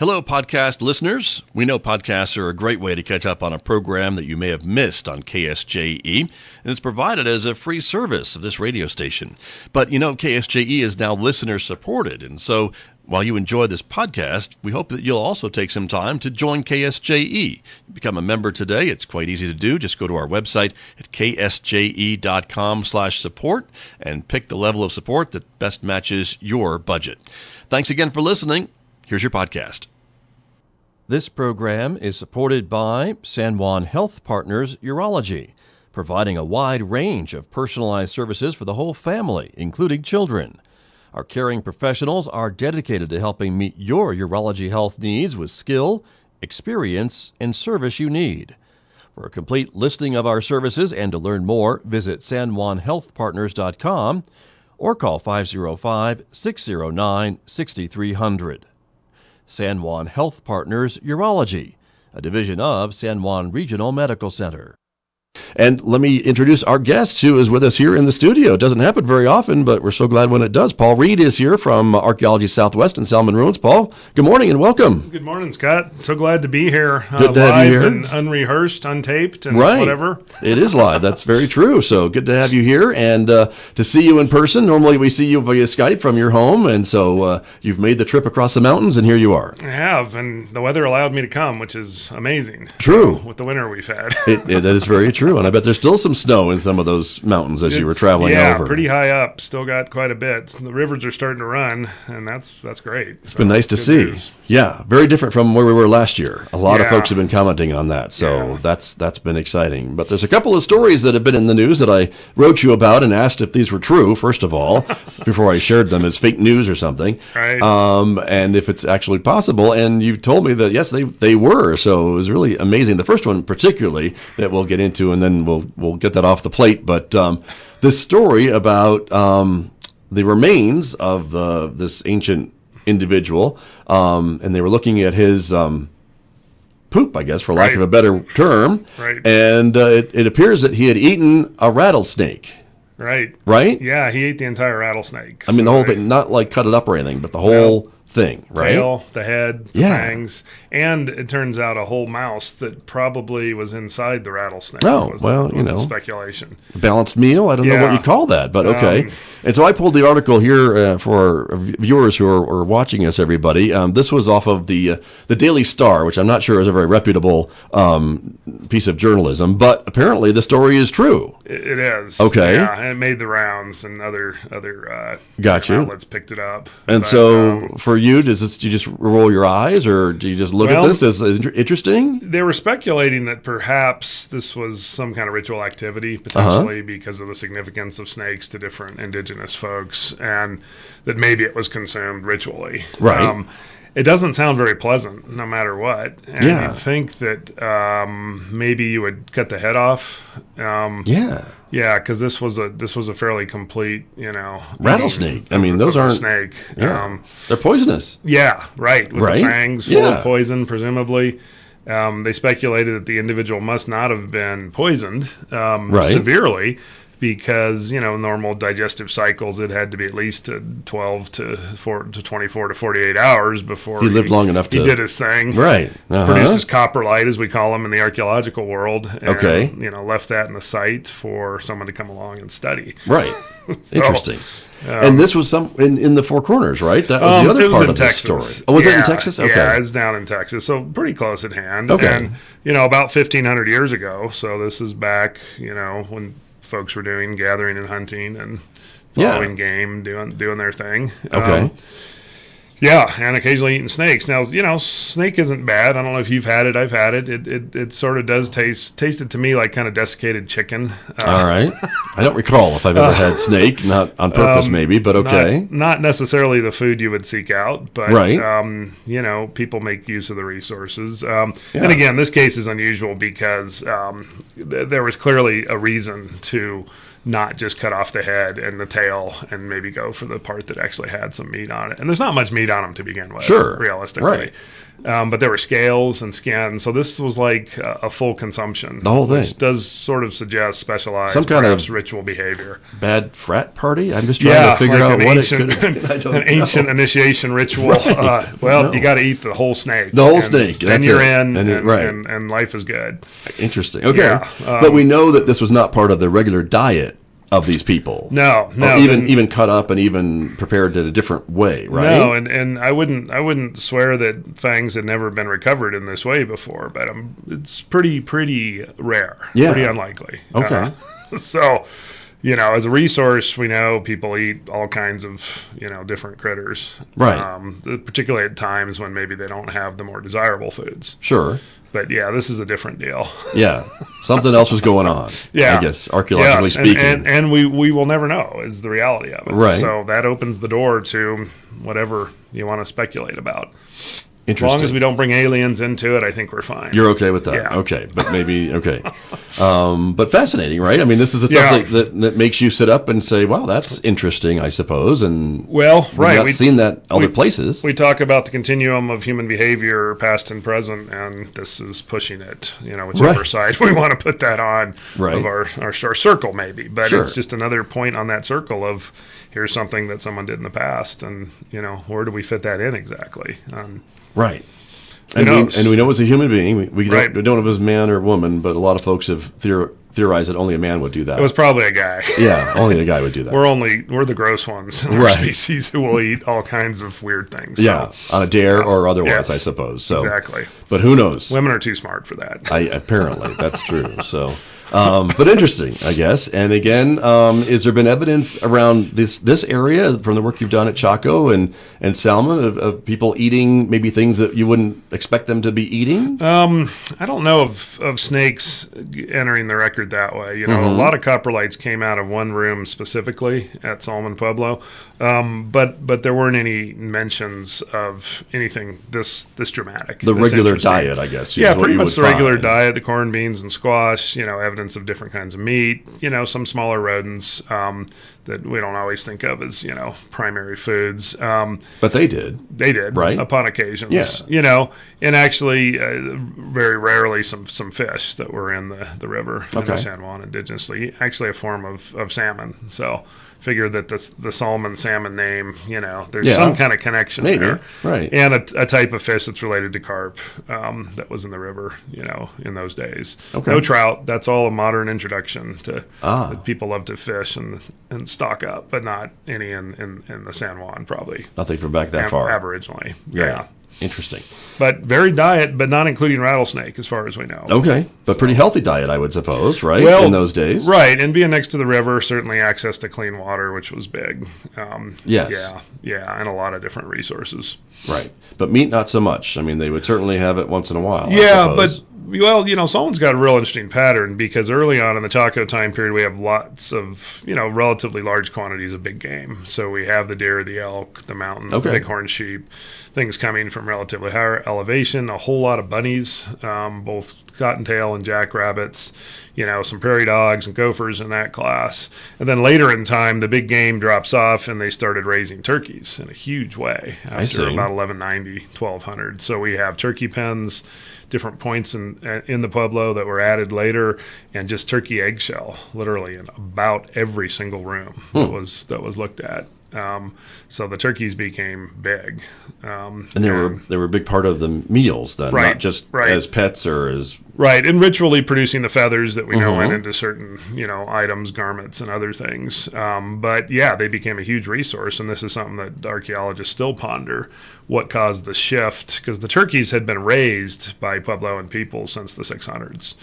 Hello, podcast listeners. We know podcasts are a great way to catch up on a program that you may have missed on KSJE, and it's provided as a free service of this radio station. But you know, KSJE is now listener-supported, and so while you enjoy this podcast, we hope that you'll also take some time to join KSJE. Become a member today. It's quite easy to do. Just go to our website at ksje.com/support and pick the level of support that best matches your budget. Thanks again for listening. Here's your podcast. This program is supported by San Juan Health Partners Urology, providing a wide range of personalized services for the whole family, including children. Our caring professionals are dedicated to helping meet your urology health needs with skill, experience, and service you need. For a complete listing of our services and to learn more, visit sanjuanhealthpartners.com or call 505-609-6300. San Juan Health Partners Urology, a division of San Juan Regional Medical Center. And let me introduce our guest who is with us here in the studio. It doesn't happen very often, but we're so glad when it does. Paul Reed is here from Archaeology Southwest in Salmon Ruins. Paul, good morning and welcome. Good morning, Scott. So glad to be here. Good to have you here. And unrehearsed, untaped, and right. Whatever. It is live. That's very true. So good to have you here and to see you in person. Normally we see you via Skype from your home, and so you've made the trip across the mountains, and here you are. I have, and the weather allowed me to come, which is amazing. True. With the winter we've had. That is very true. And I bet there's still some snow in some of those mountains as you were traveling over. Yeah, pretty high up. Still got quite a bit. The rivers are starting to run, and that's great. It's been nice to see. News. Yeah, very different from where we were last year. A lot of folks have been commenting on that, so that's been exciting. But there's a couple of stories that have been in the news that I wrote you about and asked if these were true, first of all, before I shared them as fake news or something. Right. And if it's actually possible. And you told me that, yes, they were. So it was really amazing. The first one particularly that we'll get into, and then we'll get that off the plate. But this story about the remains of this ancient individual, and they were looking at his poop, I guess, for lack of a better term. Right. And it appears that he had eaten a rattlesnake. Right. Right? Yeah, he ate the entire rattlesnake. I mean, the whole thing, not like cut it up or anything, but the whole thing, right? Tail, the head, the fangs, and it turns out a whole mouse that probably was inside the rattlesnake. Oh, was speculation. Balanced meal? I don't know what you call that, but okay. And so I pulled the article here for our viewers who are watching us, everybody. This was off of the Daily Star, which I'm not sure is a very reputable piece of journalism, but apparently the story is true. It is. Okay. Yeah, and it made the rounds, and other outlets picked it up. And so for you, do you just roll your eyes, or do you just look at this as interesting? They were speculating that perhaps this was some kind of ritual activity, potentially because of the significance of snakes to different indigenous folks, and that maybe it was consumed ritually. Right. It doesn't sound very pleasant, no matter what. And you'd think that maybe you would cut the head off. Yeah, because this was a fairly complete, rattlesnake. I mean, those aren't snake. Yeah. They're poisonous. Yeah, right. With the fangs full of poison, presumably. They speculated that the individual must not have been poisoned severely, because normal digestive cycles, it had to be at least 12 to 24 to 48 hours before he lived long enough to he did his thing, produces coprolite, as we call them in the archaeological world, and left that in the site for someone to come along and study. Interesting. And this was in the Four Corners, right? That was the other part of the story. Oh, was it in Texas? Okay. Yeah, it's down in Texas, so pretty close at hand. Okay. And about 1,500 years ago, so this is back, when folks were gathering and hunting and following game, doing their thing. Okay. And occasionally eating snakes. Now, snake isn't bad. I don't know if you've had it. I've had it. It sort of does tasted to me like kind of desiccated chicken. All right. I don't recall if I've ever had snake, not on purpose maybe, but okay. Not necessarily the food you would seek out, but, people make use of the resources. And again, this case is unusual because there was clearly a reason to not just cut off the head and the tail and maybe go for the part that actually had some meat on it. And there's not much meat on them to begin with, realistically. Right. But there were scales and skin, so this was like a full consumption. The whole thing. Which does sort of suggest specialized, some kind of ritual behavior. Bad frat party? I'm just trying to figure out what ancient, it could have been. An ancient initiation ritual. Right. You got to eat the whole snake. The whole snake. That's you're it. in, and life is good. Interesting. Okay. Yeah, but we know that this was not part of the regular diet of these people. No. Even cut up and even prepared in a different way, right? No, and I wouldn't swear that fangs had never been recovered in this way before, but it's pretty rare. Yeah. Pretty unlikely. Okay. So, as a resource, we know people eat all kinds of, different critters. Right. Particularly at times when maybe they don't have the more desirable foods. Sure. But yeah, this is a different deal. Yeah, something else was going on. Yeah, I guess archaeologically speaking, and we will never know is the reality of it. Right. So that opens the door to whatever you want to speculate about. As long as we don't bring aliens into it, I think we're fine. You're okay with that? Yeah. Okay, but maybe okay. But fascinating, right? I mean, this is something that makes you sit up and say, "Wow, that's interesting," I suppose. And right, we've not seen that other places. We talk about the continuum of human behavior, past and present, and this is pushing it. Whichever side we want to put that on of our circle, maybe. But it's just another point on that circle of here's something that someone did in the past, and where do we fit that in exactly? Right. And we know it's a human being. We don't know if it was man or woman, but a lot of folks have theorized that only a man would do that. It was probably a guy. Yeah, only a guy would do that. We're the gross ones in our species who will eat all kinds of weird things. Yeah, on a dare or otherwise, I suppose. So exactly. But who knows? Women are too smart for that. Apparently, that's true. So. But interesting, I guess. And again, has there been evidence around this area from the work you've done at Chaco and Salmon of people eating maybe things that you wouldn't expect them to be eating? I don't know of snakes entering the record that way. A lot of coprolites came out of one room specifically at Salmon Pueblo, but there weren't any mentions of anything this dramatic. The regular diet, I guess. Yeah, pretty much the regular diet: the corn, beans, and squash. Evidence of different kinds of meat, some smaller rodents that we don't always think of as, primary foods. But they did. They did, right? Upon occasions. Yeah. And actually very rarely some fish that were in the river in the San Juan indigenously, actually a form of salmon. So figure that the salmon name, there's some kind of connection there. Right. And a type of fish that's related to carp that was in the river, in those days. Okay. No trout. That's all a modern introduction to that people love to fish and stock up, but not any in the San Juan, probably. Nothing from back that far. Aboriginally. Right. Yeah. Interesting. But varied diet, but not including rattlesnake, as far as we know. Okay. But pretty healthy diet, I would suppose, right? In those days. Right. And being next to the river, certainly access to clean water, which was big. Yes. Yeah. And a lot of different resources. Right. But meat, not so much. I mean, they would certainly have it once in a while. Yeah, but Salmon's got a real interesting pattern because early on in the Chaco time period, we have lots of, relatively large quantities of big game. So we have the deer, the elk, the mountain, the bighorn sheep, things coming from relatively higher elevation, a whole lot of bunnies, both cottontail and jackrabbits, some prairie dogs and gophers in that class. And then later in time, the big game drops off and they started raising turkeys in a huge way after about 1190, 1200. So we have turkey pens, different points in the Pueblo that were added later, and just turkey eggshell, literally in about every single room that was looked at. So the turkeys became big, and they were a big part of the meals then, not just as pets or as and ritually producing the feathers that we know went into certain items, garments, and other things. But they became a huge resource, and this is something that archaeologists still ponder: what caused the shift? Because the turkeys had been raised by Puebloan people since the 600s.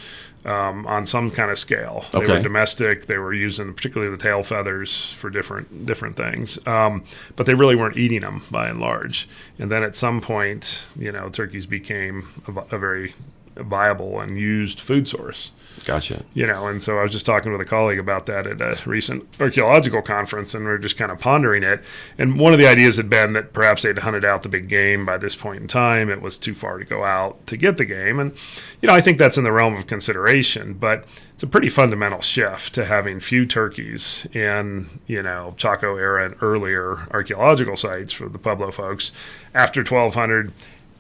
On some kind of scale. They were domestic. They were using particularly the tail feathers for different things. But they really weren't eating them by and large. And then at some point, turkeys became a very viable and used food source. Gotcha. And so I was just talking with a colleague about that at a recent archaeological conference, and we were just kind of pondering it. And one of the ideas had been that perhaps they'd hunted out the big game by this point in time. It was too far to go out to get the game. And, I think that's in the realm of consideration, but it's a pretty fundamental shift to having few turkeys in, Chaco era and earlier archaeological sites for the Pueblo folks after 1200.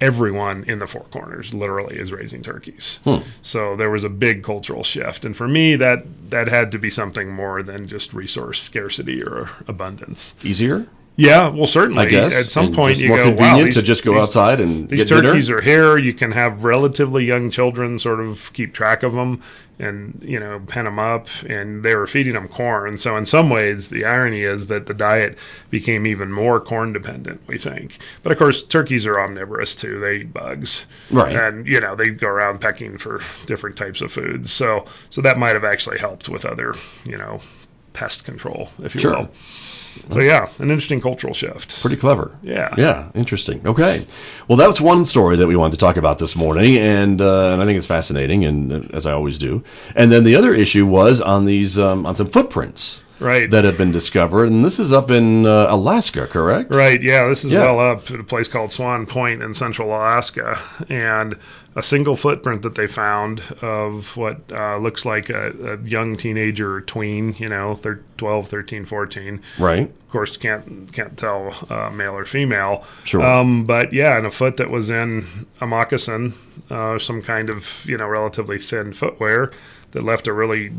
everyone in the Four Corners literally is raising turkeys. So there was a big cultural shift. And for me, that had to be something more than just resource scarcity or abundance. Easier? Yeah, well, certainly. I guess. At some point, you more go, convenient wow, to just go outside and these get turkeys dinner? are here. You can have relatively young children sort of keep track of them and, pen them up. And they were feeding them corn. So in some ways, the irony is that the diet became even more corn dependent, we think. But of course, turkeys are omnivorous too. They eat bugs. Right. And, they go around pecking for different types of foods. So that might have actually helped with other, pest control, if you will. So yeah, an interesting cultural shift. Pretty clever. Yeah. Yeah, interesting. Okay. Well, that was one story that we wanted to talk about this morning, and I think it's fascinating, and as I always do. And then the other issue was on these on some footprints. Right. That have been discovered, and this is up in Alaska, correct? Right, yeah, this is well up at a place called Swan Point in central Alaska, and a single footprint that they found of what looks like a young teenager tween, 12, 13, 14. Right. Of course, can't tell male or female. Sure. But yeah, and a foot that was in a moccasin, some kind of, relatively thin footwear that left a really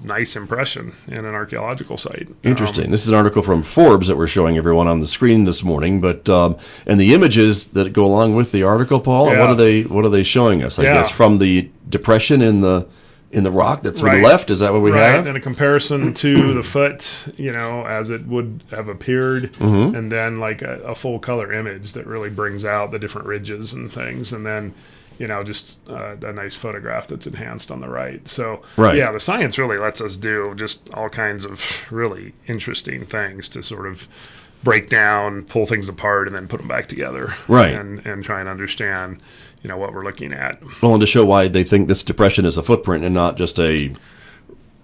nice impression in an archaeological site. Interesting. This is an article from Forbes that we're showing everyone on the screen this morning. But and the images that go along with the article, Paul, what are they showing us? I guess from the depression in the rock that's been left. Is that what we have? And a comparison to the foot, as it would have appeared, and then like a full color image that really brings out the different ridges and things, and then just a nice photograph that's enhanced on the right. So, yeah, the science really lets us do just all kinds of really interesting things to sort of break down, pull things apart, and then put them back together. Right. And try and understand, what we're looking at. Well, and to show why they think this depression is a footprint and not just a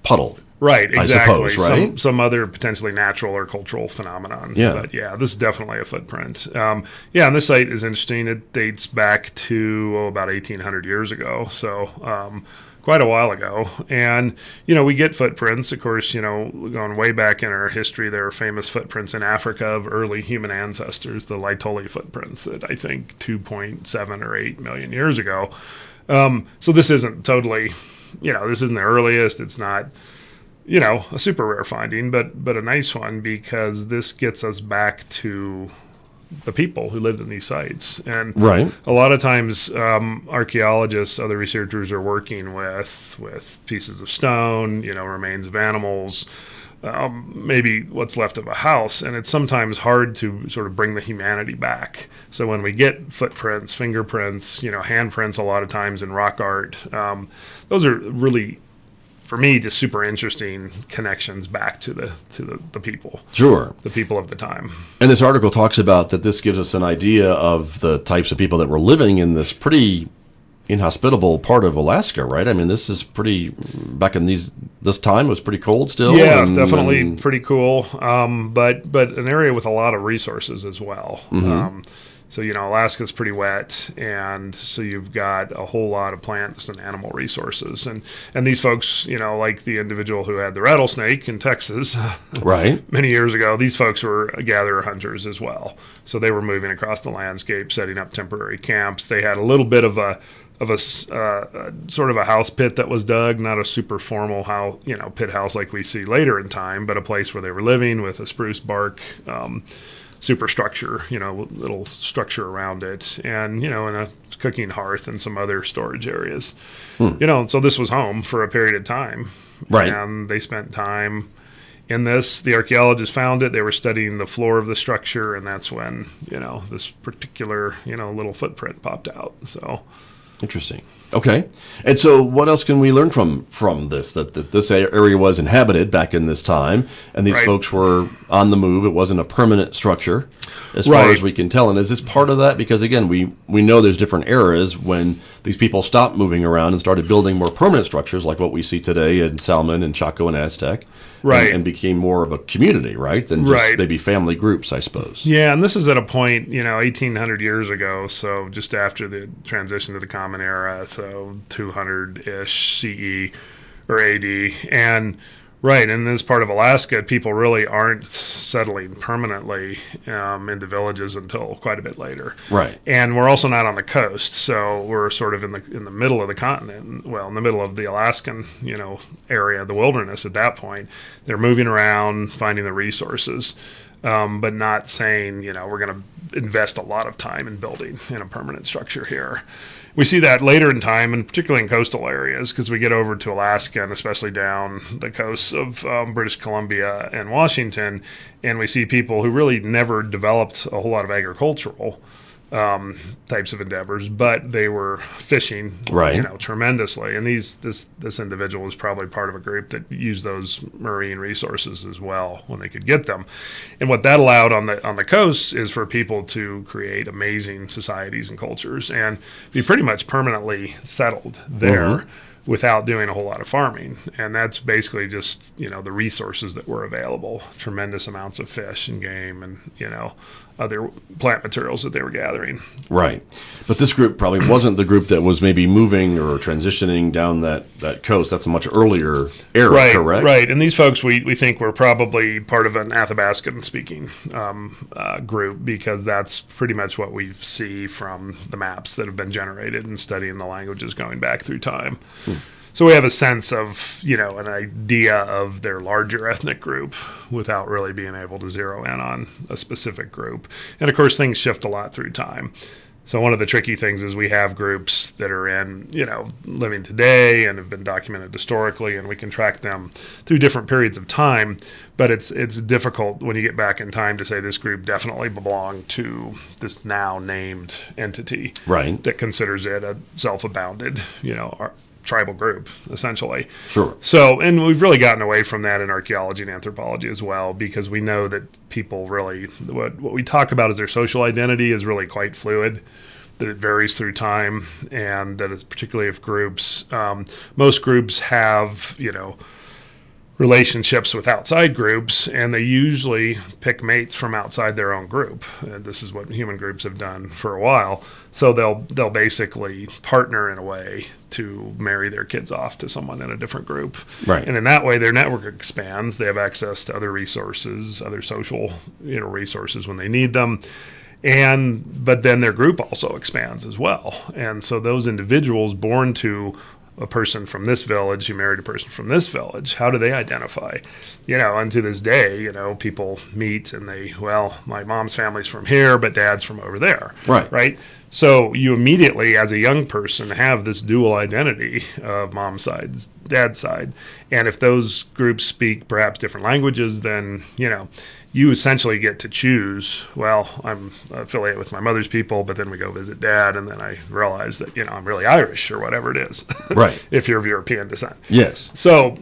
puddle. Right, exactly. I suppose, right? Some other potentially natural or cultural phenomenon. Yeah. But yeah, this is definitely a footprint. And this site is interesting. It dates back to about 1,800 years ago, so quite a while ago. And, we get footprints. Of course, going way back in our history, there are famous footprints in Africa of early human ancestors, the Laetoli footprints that I think 2.7 or 8 million years ago. So this isn't totally, this isn't the earliest. It's not a super rare finding, but a nice one, because this gets us back to the people who lived in these sites. And a lot of times archaeologists, other researchers are working with pieces of stone, remains of animals, maybe what's left of a house, and it's sometimes hard to sort of bring the humanity back. So when we get footprints, fingerprints, handprints a lot of times in rock art, those are really, for me, just super interesting connections back to the people. Sure. The people of the time. And this article talks about that this gives us an idea of the types of people that were living in this pretty inhospitable part of Alaska, right? I mean, this is pretty, back in this time, was pretty cold still. Yeah, definitely pretty cool. But an area with a lot of resources as well. So, Alaska's pretty wet, and so you've got a whole lot of plants and animal resources. And these folks, like the individual who had the rattlesnake in Texas many years ago, these folks were gatherer hunters as well. So they were moving across the landscape, setting up temporary camps. They had a little bit of a sort of a house pit that was dug, not a super formal house, pit house like we see later in time, but a place where they were living with a spruce bark superstructure, little structure around it, and, and a cooking hearth and some other storage areas. So this was home for a period of time. Right. And they spent time in this. The archaeologists found it. They were studying the floor of the structure, and that's when, this particular, little footprint popped out. So interesting. Okay. And so what else can we learn from this? That this area was inhabited back in this time, and these folks were on the move. It wasn't a permanent structure as far as we can tell. And is this part of that? Because, again, we know there's different eras when these people stopped moving around and started building more permanent structures like what we see today in Salmon and Chaco and Aztec. And became more of a community, right, than just maybe family groups, I suppose. Yeah, and this is at a point, 1,800 years ago, so just after the transition to the Common Era, so 200-ish CE or AD. And Right, and in this part of Alaska, people really aren't settling permanently into villages until quite a bit later. Right, and we're also not on the coast, so we're sort of in the middle of the continent. Well, in the middle of the Alaskan, area, the wilderness. At that point, they're moving around, finding the resources, but not saying, we're going to invest a lot of time in building in a permanent structure here. We see that later in time, and particularly in coastal areas, because we get over to Alaska and especially down the coasts of British Columbia and Washington, and we see people who really never developed a whole lot of agricultural types of endeavors, but they were fishing, tremendously. And this individual was probably part of a group that used those marine resources as well when they could get them. And what that allowed on the coast is for people to create amazing societies and cultures and be pretty much permanently settled there. Without doing a whole lot of farming. And that's basically just, the resources that were available, tremendous amounts of fish and game and, other plant materials that they were gathering. Right. But this group probably wasn't the group that was maybe moving or transitioning down that coast. That's a much earlier era, correct? Right. And these folks we think were probably part of an Athabascan-speaking group, because that's pretty much what we see from the maps that have been generated and studying the languages going back through time. So we have a sense of, an idea of their larger ethnic group without really being able to zero in on a specific group. And of course, things shift a lot through time. So one of the tricky things is we have groups that are in, living today and have been documented historically, and we can track them through different periods of time. But it's difficult when you get back in time to say this group definitely belonged to this now named entity, right, that considers it a self-abounded, tribal group, essentially. Sure. So, and we've really gotten away from that in archaeology and anthropology as well, because we know that people really, what we talk about as their social identity is really quite fluid, that it varies through time, and that it's particularly if groups, most groups have, relationships with outside groups, and they usually pick mates from outside their own group. And this is what human groups have done for a while. So they'll basically partner in a way to marry their kids off to someone in a different group. Right. And in that way, their network expands. They have access to other resources, other social, resources when they need them. But then their group also expands as well. And so those individuals born to a person from this village who married a person from this village, how do they identify? And to this day, people meet and my mom's family's from here, but dad's from over there. Right. So you immediately, as a young person, have this dual identity of mom's side, dad's side. And if those groups speak perhaps different languages, then, you essentially get to choose, I'm affiliated with my mother's people, but then we go visit dad, and then I realize that, I'm really Irish or whatever it is. Right. If you're of European descent. Yes. So,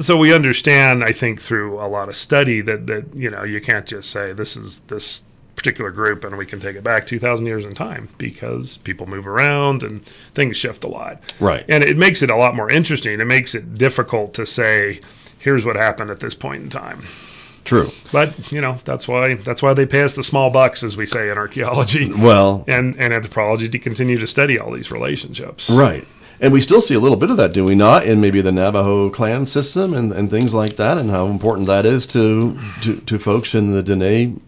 so we understand, I think, through a lot of study that you can't just say this is this particular group and we can take it back 2,000 years in time, because people move around and things shift a lot. Right. And it makes it a lot more interesting. It makes it difficult to say, here's what happened at this point in time. True. But, that's why they pay us the small bucks, as we say in archaeology. Well, and anthropology, to continue to study all these relationships. Right. And we still see a little bit of that, do we not, in maybe the Navajo clan system and things like that, and how important that is to folks in the Dene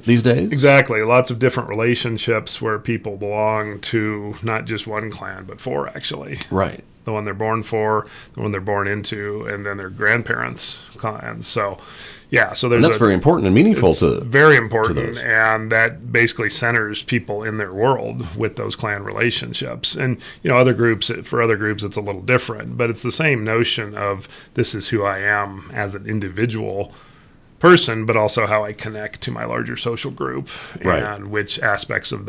these days? Exactly. Lots of different relationships where people belong to not just one clan, but 4, actually. Right. The one they're born for, the one they're born into, and then their grandparents' clans. So, yeah, so that's very important and meaningful to very important, and that basically centers people in their world with those clan relationships. And other groups, for other groups, it's a little different, but it's the same notion of this is who I am as an individual person, but also how I connect to my larger social group, and which aspects of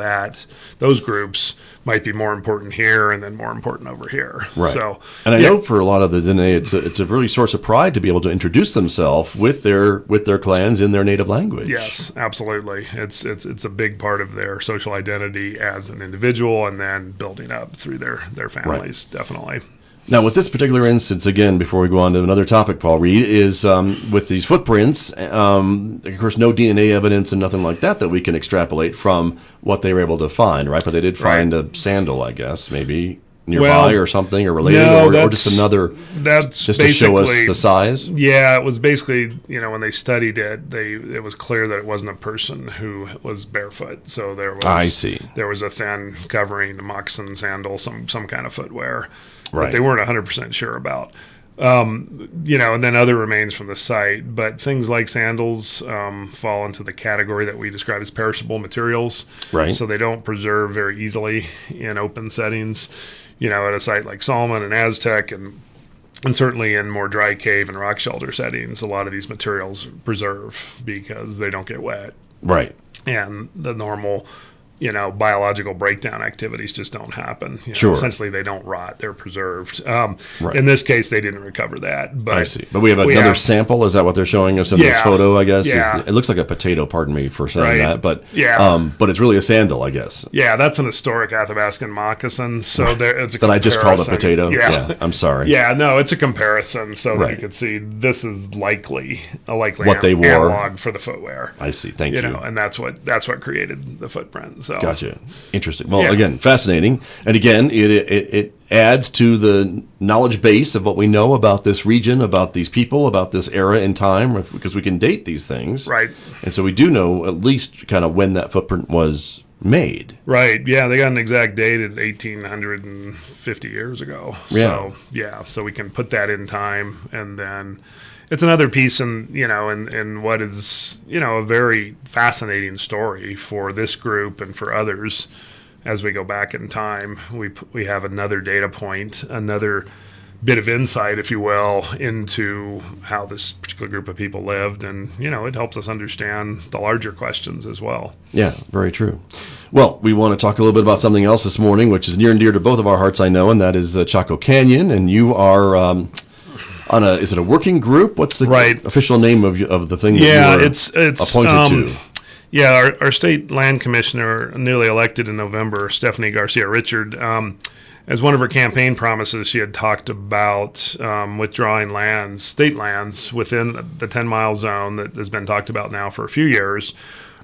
those groups might be more important here and then more important over here. Right. So, and I know for a lot of the Dene, it's a really source of pride to be able to introduce themselves with their clans in their native language. Yes, absolutely. It's a big part of their social identity as an individual, and then building up through their families. Right. Definitely. Now, with this particular instance, again, before we go on to another topic, Paul Reed, is with these footprints, of course, no DNA evidence and nothing like that we can extrapolate from what they were able to find, right? But they did find a sandal, I guess, maybe nearby or something or related, or just another? That's just to show us the size. Yeah, it was basically, when they studied it, it was clear that it wasn't a person who was barefoot. So there was. I see. There was a thin covering, a moccasin, sandal, some kind of footwear that they weren't 100% sure about. And then other remains from the site, but things like sandals fall into the category that we describe as perishable materials. Right. So they don't preserve very easily in open settings. At a site like Salmon and Aztec, and certainly in more dry cave and rock shelter settings, a lot of these materials preserve because they don't get wet. Right. And the normal biological breakdown activities just don't happen. Sure. Essentially, they don't rot; they're preserved. Right. In this case, they didn't recover that. But I see. But we have another sample. Is that what they're showing us in this photo? I guess. Yeah. It looks like a potato. Pardon me for saying that, but but it's really a sandal, I guess. Yeah, that's an historic Athabascan moccasin. So it's a that I just called a potato. Yeah. I'm sorry. Yeah, no, it's a comparison, so that you could see this is likely what they wore analog for the footwear. I see. Thank you. And that's what created the footprint. So. Gotcha. Interesting. Well, again, fascinating. And again, it adds to the knowledge base of what we know about this region, about these people, about this era in time, because we can date these things. Right. And so we do know at least kind of when that footprint was made. Right. Yeah, they got an exact date at 1,850 years ago. Yeah. So, so we can put that in time, and then it's another piece in what is, a very fascinating story for this group and for others. As we go back in time, we have another data point, another bit of insight, if you will, into how this particular group of people lived. And, it helps us understand the larger questions as well. Yeah, very true. Well, we want to talk a little bit about something else this morning, which is near and dear to both of our hearts, I know, and that is Chaco Canyon. And you are... is it a working group? What's the official name of the thing that you were appointed to? Yeah, our state land commissioner, newly elected in November, Stephanie Garcia Richard, as one of her campaign promises, she had talked about withdrawing state lands within the 10-mile zone that has been talked about now for a few years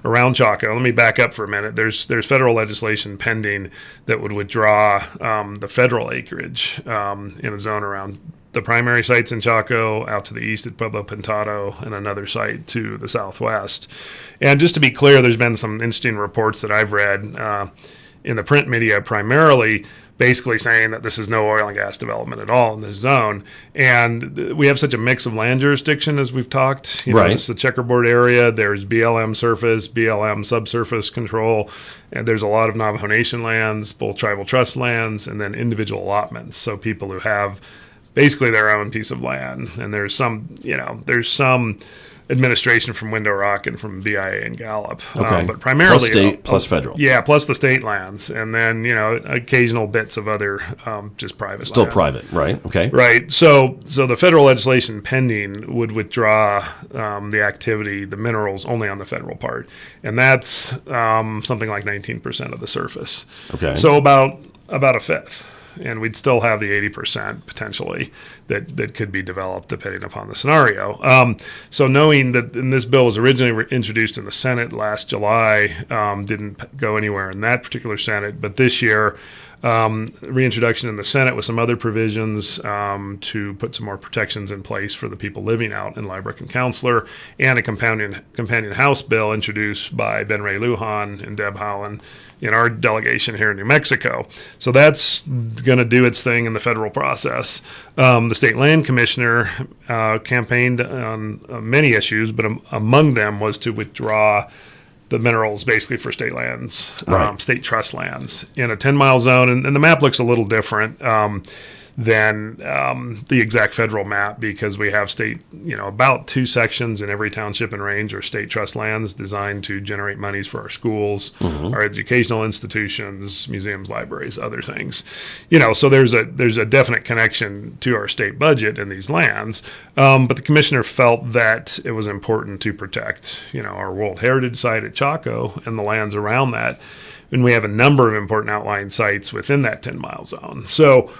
around Chaco. Let me back up for a minute. There's federal legislation pending that would withdraw the federal acreage in a zone around the primary sites in Chaco, out to the east at Pueblo Pintado, and another site to the southwest. And just to be clear, there's been some interesting reports that I've read in the print media primarily, basically saying that this is no oil and gas development at all in this zone. And we have such a mix of land jurisdiction, as we've talked. It's the checkerboard area. There's BLM surface, BLM subsurface control, and there's a lot of Navajo Nation lands, both tribal trust lands, and then individual allotments. So people who have basically their own piece of land. And there's some administration from Window Rock and from BIA and Gallup. Okay. But primarily plus state, plus federal. Yeah, plus the state lands. And then, occasional bits of other just private Still land. Private, right? Okay. Right. So the federal legislation pending would withdraw the activity, the minerals, only on the federal part. And that's something like 19% of the surface. Okay. So about a fifth. And we'd still have the 80% potentially that could be developed depending upon the scenario. So knowing that this bill was originally introduced in the Senate last July, didn't go anywhere in that particular Senate, but this year, reintroduction in the Senate with some other provisions to put some more protections in place for the people living out in Liebrecht and Counselor, and a companion House bill introduced by Ben Ray Lujan and Deb Howland in our delegation here in New Mexico. So that's going to do its thing in the federal process. The state land commissioner campaigned on many issues, but among them was to withdraw the minerals basically for state lands, state trust lands in a 10-mile zone. And the map looks a little different than the exact federal map, because we have state, about 2 sections in every township and range are state trust lands designed to generate monies for our schools, our educational institutions, museums, libraries, other things. So there's a definite connection to our state budget in these lands. But the commissioner felt that it was important to protect, our World Heritage Site at Chaco and the lands around that. And we have a number of important outlying sites within that 10-mile zone. So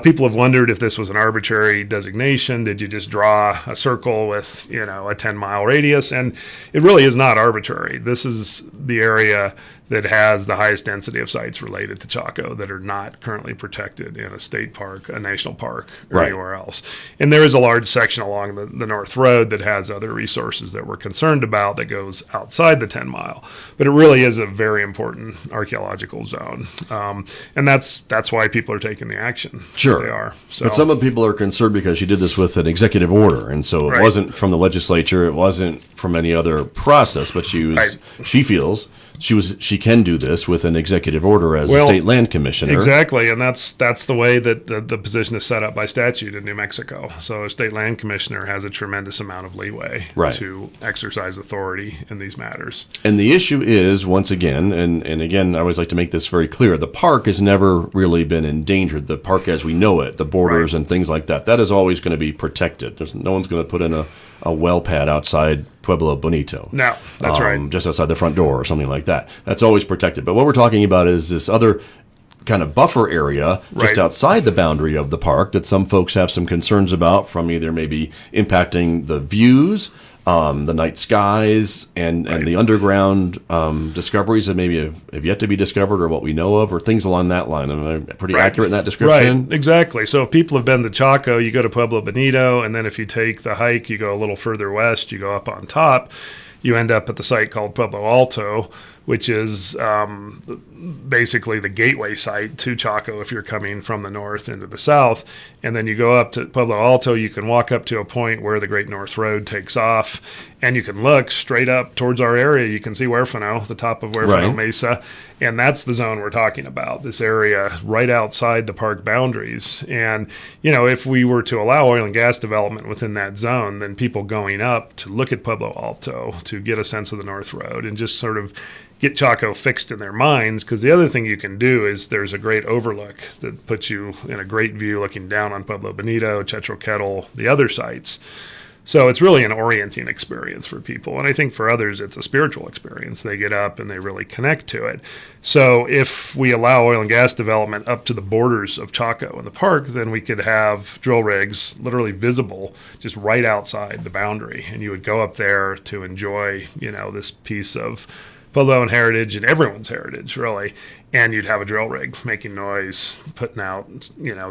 people have wondered if this was an arbitrary designation. Did you just draw a circle with, a 10-mile radius? And it really is not arbitrary. This is the area that has the highest density of sites related to Chaco that are not currently protected in a state park, a national park, or anywhere else. And there is a large section along the North Road that has other resources that we're concerned about that goes outside the 10-mile. But it really is a very important archaeological zone. And that's why people are taking the action. Sure. They are. So. But some of the people are concerned because she did this with an executive order. And so it wasn't from the legislature. It wasn't from any other process. But she feels she can do this with an executive order as a state land commissioner. Exactly, and that's the way that the position is set up by statute in New Mexico. So a state land commissioner has a tremendous amount of leeway to exercise authority in these matters. And the issue is, once again, and again, I always like to make this very clear, the park has never really been endangered. The park as we know it, the borders and things like that is always going to be protected. No one's going to put in a well pad outside Pueblo Bonito. No, that's right. Just outside the front door or something like that. That's always protected. But what we're talking about is this other kind of buffer area just outside the boundary of the park that some folks have some concerns about, from either maybe impacting the views, the night skies, and the underground discoveries that maybe have yet to be discovered, or what we know of, or things along that line. Am I pretty accurate in that description? Right, exactly. So if people have been to Chaco, you go to Pueblo Bonito, and then if you take the hike, you go a little further west, you go up on top, you end up at the site called Pueblo Alto, which is basically the gateway site to Chaco if you're coming from the north into the south. And then you go up to Pueblo Alto, you can walk up to a point where the Great North Road takes off, and you can look straight up towards our area. You can see Huerfano, the top of Huerfano Mesa, and that's the zone we're talking about, this area right outside the park boundaries. And, if we were to allow oil and gas development within that zone, then people going up to look at Pueblo Alto to get a sense of the North Road and just sort of get Chaco fixed in their minds. Because the other thing you can do is there's a great overlook that puts you in a great view looking down on Pueblo Bonito, Chetro Kettle, the other sites. So it's really an orienting experience for people. And I think for others, it's a spiritual experience. They get up and they really connect to it. So if we allow oil and gas development up to the borders of Chaco in the park, then we could have drill rigs literally visible just right outside the boundary. And you would go up there to enjoy, this piece of Puebloan heritage and everyone's heritage, really. And you'd have a drill rig making noise, putting out,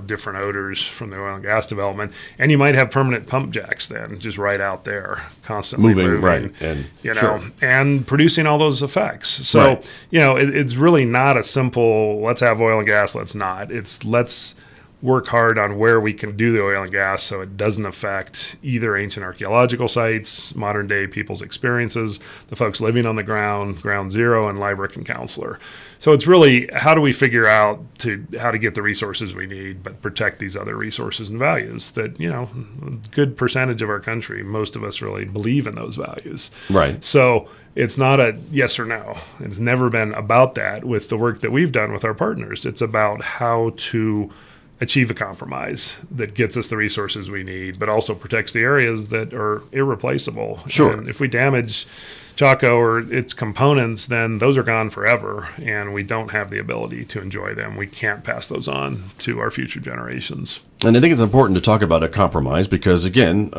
different odors from the oil and gas development. And you might have permanent pump jacks then, just right out there, constantly moving and producing all those effects. So, it's really not a simple, let's have oil and gas, let's not. It's let's work hard on where we can do the oil and gas so it doesn't affect either ancient archaeological sites, modern day people's experiences, the folks living on the ground zero, and Liebrecht and Counselor. So it's really, how do we figure out how to get the resources we need, but protect these other resources and values that, a good percentage of our country, most of us really believe in those values. Right. So it's not a yes or no. It's never been about that with the work that we've done with our partners. It's about how to achieve a compromise that gets us the resources we need, but also protects the areas that are irreplaceable. Sure. And if we damage Chaco or its components, then those are gone forever, and we don't have the ability to enjoy them. We can't pass those on to our future generations. And I think it's important to talk about a compromise because, again,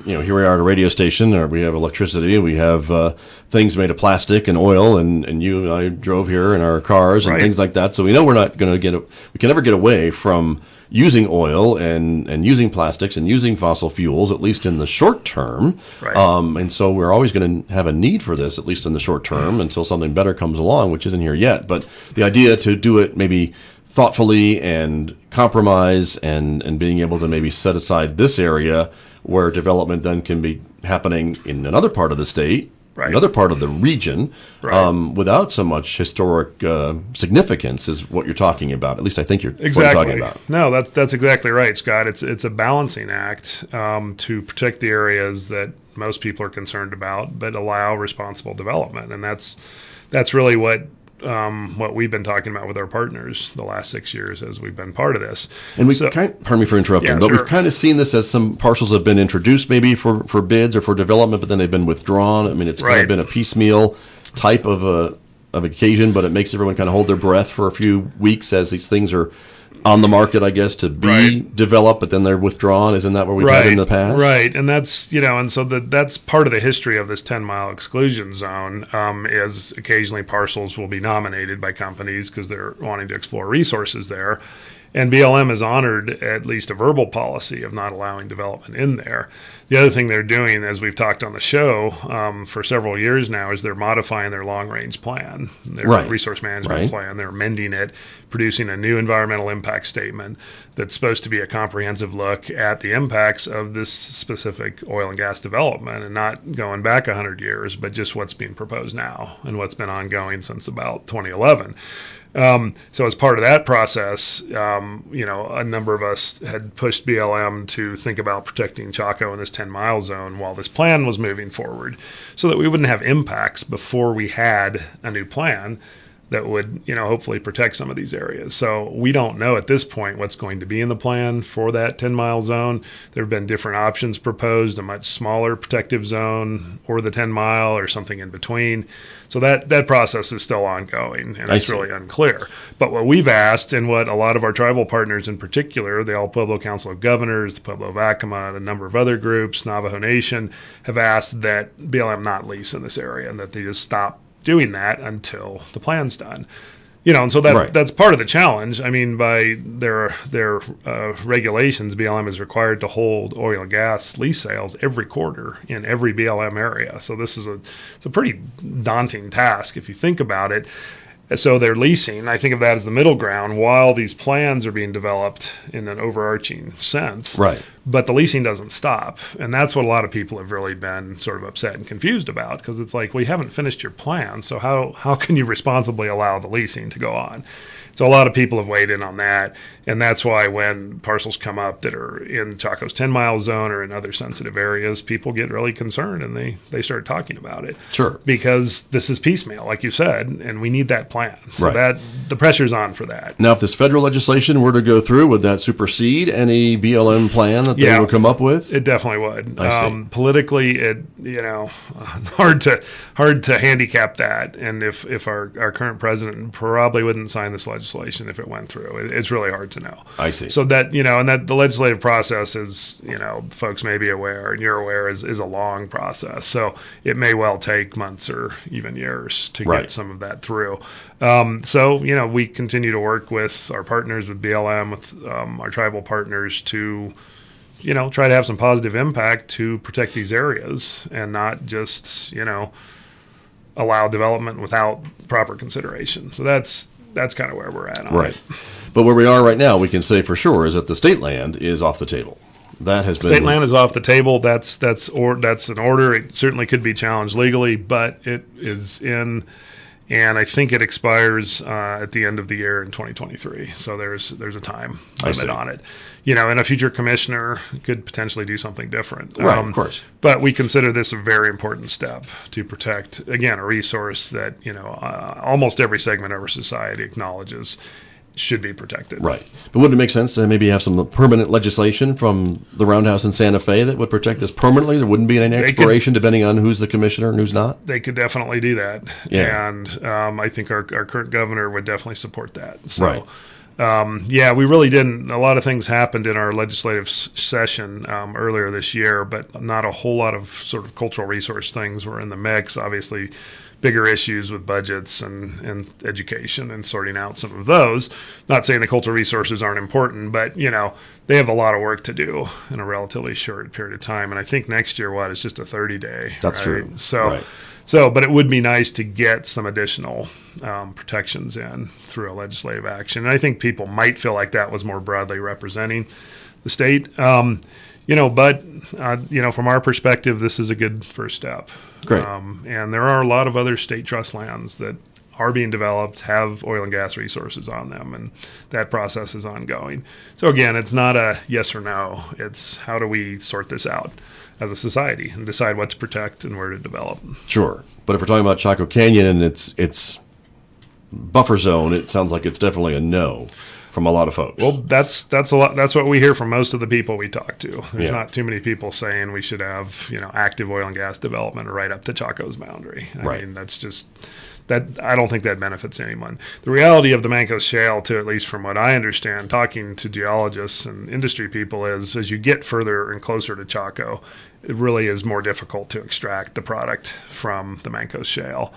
here we are at a radio station, or we have electricity, we have things made of plastic and oil, and you and I drove here in our cars and things like that. So we know we're not going to we can never get away from using oil and using plastics and using fossil fuels, at least in the short term. Right. And so we're always going to have a need for this, at least in the short term, until something better comes along, which isn't here yet. But the idea to do it maybe thoughtfully and compromise and being able to maybe set aside this area where development then can be happening in another part of the state, another part of the region, without so much historic significance is what you're talking about. At least I think you're talking about. No, that's exactly right, Scott. It's a balancing act to protect the areas that most people are concerned about, but allow responsible development. And that's really what we've been talking about with our partners the last 6 years as we've been part of this. And pardon me for interrupting, but we've kind of seen this as some parcels have been introduced maybe for bids or for development, but then they've been withdrawn. I mean, it's kind of been a piecemeal type of occasion, but it makes everyone kind of hold their breath for a few weeks as these things are on the market, I guess, to be developed, but then they're withdrawn. Isn't that where we've had in the past? Right, and that's, and so that's part of the history of this 10-mile exclusion zone, is occasionally parcels will be nominated by companies because they're wanting to explore resources there. And BLM has honored at least a verbal policy of not allowing development in there. The other thing they're doing, as we've talked on the show for several years now, is they're modifying their long-range plan, their resource management plan. They're amending it, producing a new environmental impact statement that's supposed to be a comprehensive look at the impacts of this specific oil and gas development, and not going back 100 years, but just what's being proposed now and what's been ongoing since about 2011. So as part of that process, a number of us had pushed BLM to think about protecting Chaco in this 10-mile zone while this plan was moving forward, so that we wouldn't have impacts before we had a new plan that would, hopefully protect some of these areas. So we don't know at this point what's going to be in the plan for that 10-mile zone. There have been different options proposed, a much smaller protective zone or the 10-mile or something in between. So that process is still ongoing, and it's really unclear. But what we've asked, and what a lot of our tribal partners in particular, the El Pueblo Council of Governors, the Pueblo of Acoma, and a number of other groups, Navajo Nation, have asked that BLM not lease in this area and that they just stop doing that until the plan's done. And so that's part of the challenge. I mean, by their regulations, BLM is required to hold oil and gas lease sales every quarter in every BLM area. So this is it's a pretty daunting task if you think about it. So they're leasing. I think of that as the middle ground while these plans are being developed in an overarching sense. Right. But the leasing doesn't stop. And that's what a lot of people have really been sort of upset and confused about, because it's like, well, you haven't finished your plan, so how can you responsibly allow the leasing to go on? So a lot of people have weighed in on that, and that's why when parcels come up that are in Chaco's 10-mile zone or in other sensitive areas, people get really concerned and they start talking about it. Sure. Because this is piecemeal, like you said, and we need that plan. So that the pressure's on for that. Now, if this federal legislation were to go through, would that supersede any BLM plan that they would come up with? It definitely would. Politically, it hard to handicap that, and if our current president probably wouldn't sign this legislation if it went through. It's really hard to know. I see. So that, and that the legislative process is, folks may be aware, and you're aware, is a long process. So it may well take months or even years to get some of that through. So, we continue to work with our partners, with BLM, with our tribal partners to, try to have some positive impact to protect these areas and not just, allow development without proper consideration. So that's kind of where we're at on it. But where we are right now, we can say for sure, is that the state land is off the table. That has been state land is off the table. That's an order. It certainly could be challenged legally, but it is in, and I think it expires at the end of the year in 2023. So there's a time limit on it. And a future commissioner could potentially do something different. Of course. But we consider this a very important step to protect, again, a resource that, almost every segment of our society acknowledges should be protected. Right. But wouldn't it make sense to maybe have some permanent legislation from the Roundhouse in Santa Fe that would protect this permanently? There wouldn't be any expiration depending on who's the commissioner and who's not? They could definitely do that. Yeah. And I think our current governor would definitely support that. So, we really didn't. A lot of things happened in our legislative session earlier this year, but not a whole lot of sort of cultural resource things were in the mix. Obviously, bigger issues with budgets and education and sorting out some of those. Not saying the cultural resources aren't important, but, they have a lot of work to do in a relatively short period of time. And I think next year, is just a 30-day. That's true. So, but it would be nice to get some additional protections in through a legislative action. And I think people might feel like that was more broadly representing the state. But from our perspective, this is a good first step. Great. And there are a lot of other state trust lands that are being developed, have oil and gas resources on them, and that process is ongoing. So again, it's not a yes or no. It's how do we sort this out as a society and decide what to protect and where to develop. Sure. But if we're talking about Chaco Canyon and its buffer zone, it sounds like it's definitely a no from a lot of folks. Well, that's a lot. That's what we hear from most of the people we talk to. There's not too many people saying we should have, active oil and gas development right up to Chaco's boundary. I mean, That I don't think that benefits anyone. The reality of the Mancos Shale, too, at least from what I understand, talking to geologists and industry people, is as you get further and closer to Chaco, it really is more difficult to extract the product from the Mancos Shale.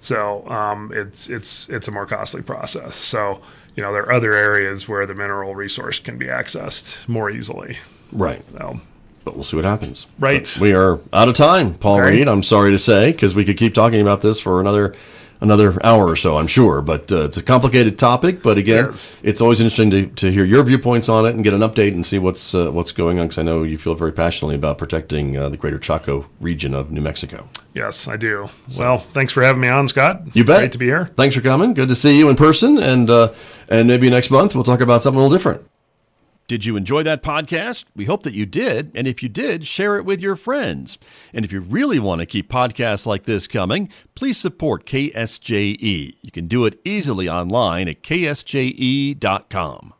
So it's a more costly process. So, there are other areas where the mineral resource can be accessed more easily. Right. So, but we'll see what happens. Right. But we are out of time, Paul Reed. I'm sorry to say, because we could keep talking about this for another hour or so, I'm sure. But it's a complicated topic. But again, It's always interesting to hear your viewpoints on it and get an update and see what's going on, because I know you feel very passionately about protecting the greater Chaco region of New Mexico. Yes, I do. Well, thanks for having me on, Scott. You bet. Great to be here. Thanks for coming. Good to see you in person. And maybe next month we'll talk about something a little different. Did you enjoy that podcast? We hope that you did. And if you did, share it with your friends. And if you really want to keep podcasts like this coming, please support KSJE. You can do it easily online at ksje.com.